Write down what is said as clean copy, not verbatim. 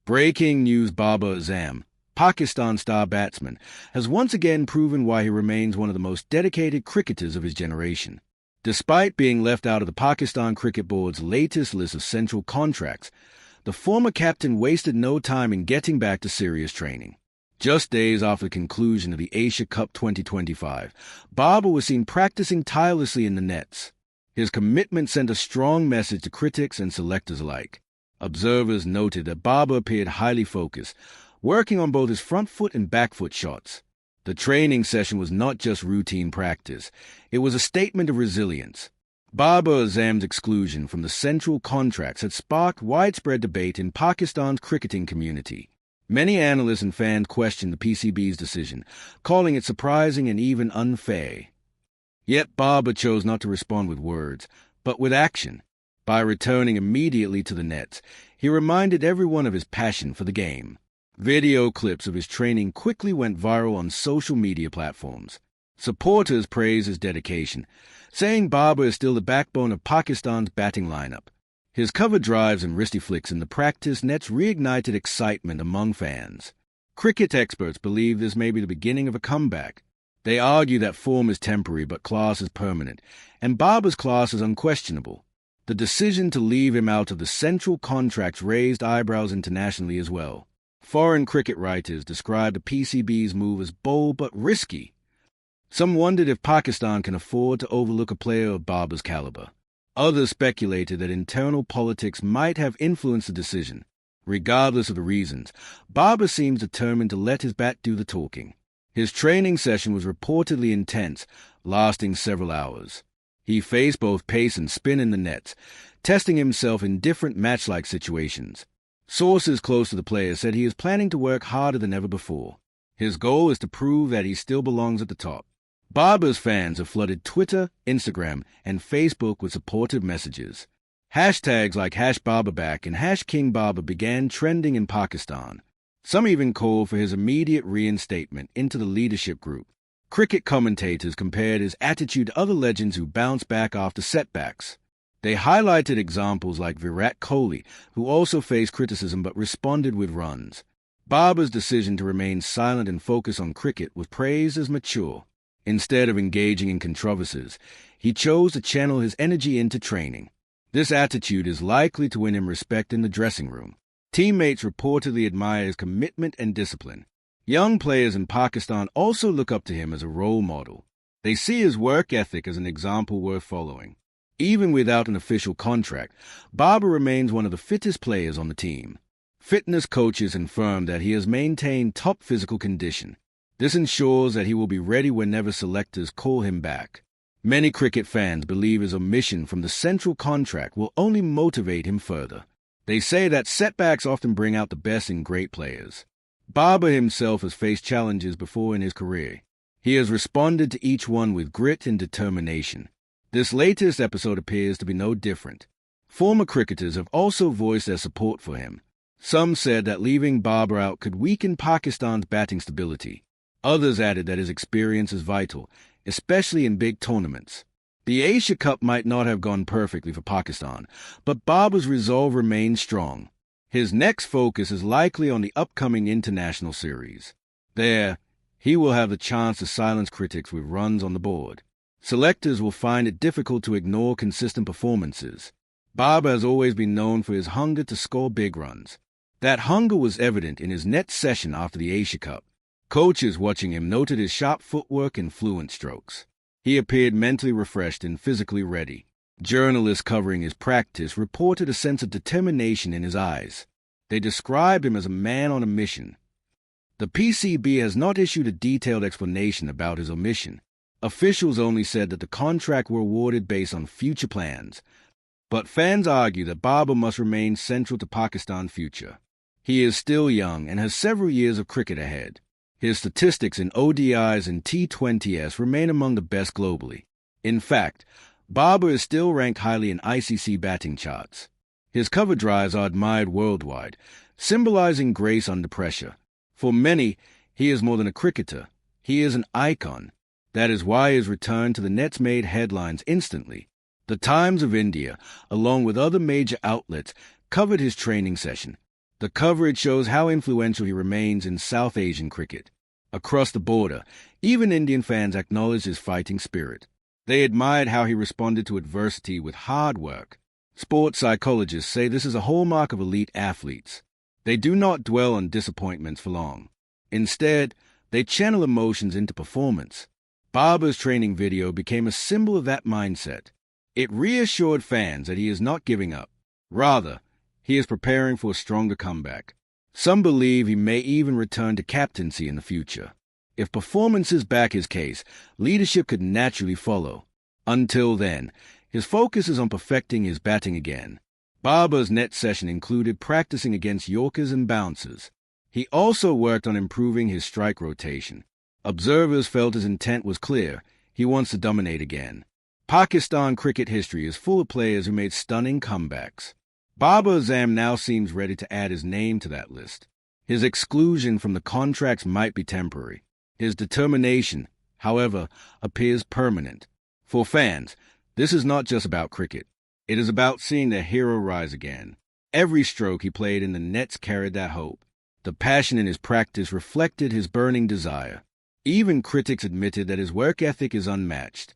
Breaking news: Babar Azam, Pakistan star batsman, has once again proven why he remains one of the most dedicated cricketers of his generation. Despite being left out of the Pakistan Cricket Board's latest list of central contracts, the former captain wasted no time in getting back to serious training. Just days after the conclusion of the Asia Cup 2025, Babar was seen practicing tirelessly in the nets. His commitment sent a strong message to critics and selectors alike. Observers noted that Babar appeared highly focused, working on both his front foot and back foot shots. The training session was not just routine practice, it was a statement of resilience. Babar Azam's exclusion from the central contracts had sparked widespread debate in Pakistan's cricketing community. Many analysts and fans questioned the PCB's decision, calling it surprising and even unfair. Yet Babar chose not to respond with words, but with action. By returning immediately to the nets, he reminded everyone of his passion for the game. Video clips of his training quickly went viral on social media platforms. Supporters praised his dedication, saying Babar is still the backbone of Pakistan's batting lineup. His cover drives and wristy flicks in the practice nets reignited excitement among fans. Cricket experts believe this may be the beginning of a comeback. They argue that form is temporary but class is permanent, and Babar's class is unquestionable. The decision to leave him out of the central contracts raised eyebrows internationally as well. Foreign cricket writers described the PCB's move as bold but risky. Some wondered if Pakistan can afford to overlook a player of Babar's caliber. Others speculated that internal politics might have influenced the decision. Regardless of the reasons, Babar seems determined to let his bat do the talking. His training session was reportedly intense, lasting several hours. He faced both pace and spin in the nets, testing himself in different match-like situations. Sources close to the player said he is planning to work harder than ever before. His goal is to prove that he still belongs at the top. Babar's fans have flooded Twitter, Instagram, and Facebook with supportive messages. Hashtags like #BabarBack and #KingBabar began trending in Pakistan. Some even called for his immediate reinstatement into the leadership group. Cricket commentators compared his attitude to other legends who bounced back after setbacks. They highlighted examples like Virat Kohli, who also faced criticism but responded with runs. Babar's decision to remain silent and focus on cricket was praised as mature. Instead of engaging in controversies, he chose to channel his energy into training. This attitude is likely to win him respect in the dressing room. Teammates reportedly admire his commitment and discipline. Young players in Pakistan also look up to him as a role model. They see his work ethic as an example worth following. Even without an official contract, Babar remains one of the fittest players on the team. Fitness coaches confirm that he has maintained top physical condition. This ensures that he will be ready whenever selectors call him back. Many cricket fans believe his omission from the central contract will only motivate him further. They say that setbacks often bring out the best in great players. Babar himself has faced challenges before in his career. He has responded to each one with grit and determination. This latest episode appears to be no different. Former cricketers have also voiced their support for him. Some said that leaving Babar out could weaken Pakistan's batting stability. Others added that his experience is vital, especially in big tournaments. The Asia Cup might not have gone perfectly for Pakistan, but Babar's resolve remains strong. His next focus is likely on the upcoming international series. There, he will have the chance to silence critics with runs on the board. Selectors will find it difficult to ignore consistent performances. Babar has always been known for his hunger to score big runs. That hunger was evident in his net session after the Asia Cup. Coaches watching him noted his sharp footwork and fluent strokes. He appeared mentally refreshed and physically ready. Journalists covering his practice reported a sense of determination in his eyes. They described him as a man on a mission. The PCB has not issued a detailed explanation about his omission. Officials only said that the contract were awarded based on future plans. But fans argue that Babar must remain central to Pakistan's future. He is still young and has several years of cricket ahead. His statistics in ODIs and T20s remain among the best globally. In fact, Babar is still ranked highly in ICC batting charts. His cover drives are admired worldwide, symbolizing grace under pressure. For many, he is more than a cricketer. He is an icon. That is why his return to the nets made headlines instantly. The Times of India, along with other major outlets, covered his training session. The coverage shows how influential he remains in South Asian cricket. Across the border, even Indian fans acknowledged his fighting spirit. They admired how he responded to adversity with hard work. Sports psychologists say this is a hallmark of elite athletes. They do not dwell on disappointments for long. Instead, they channel emotions into performance. Babar's training video became a symbol of that mindset. It reassured fans that he is not giving up. Rather, he is preparing for a stronger comeback. Some believe he may even return to captaincy in the future. If performances back his case, leadership could naturally follow. Until then, his focus is on perfecting his batting again. Babar's net session included practicing against Yorkers and bouncers. He also worked on improving his strike rotation. Observers felt his intent was clear. He wants to dominate again. Pakistan cricket history is full of players who made stunning comebacks. Babar Azam now seems ready to add his name to that list. His exclusion from the contracts might be temporary. His determination, however, appears permanent. For fans, this is not just about cricket. It is about seeing their hero rise again. Every stroke he played in the nets carried that hope. The passion in his practice reflected his burning desire. Even critics admitted that his work ethic is unmatched.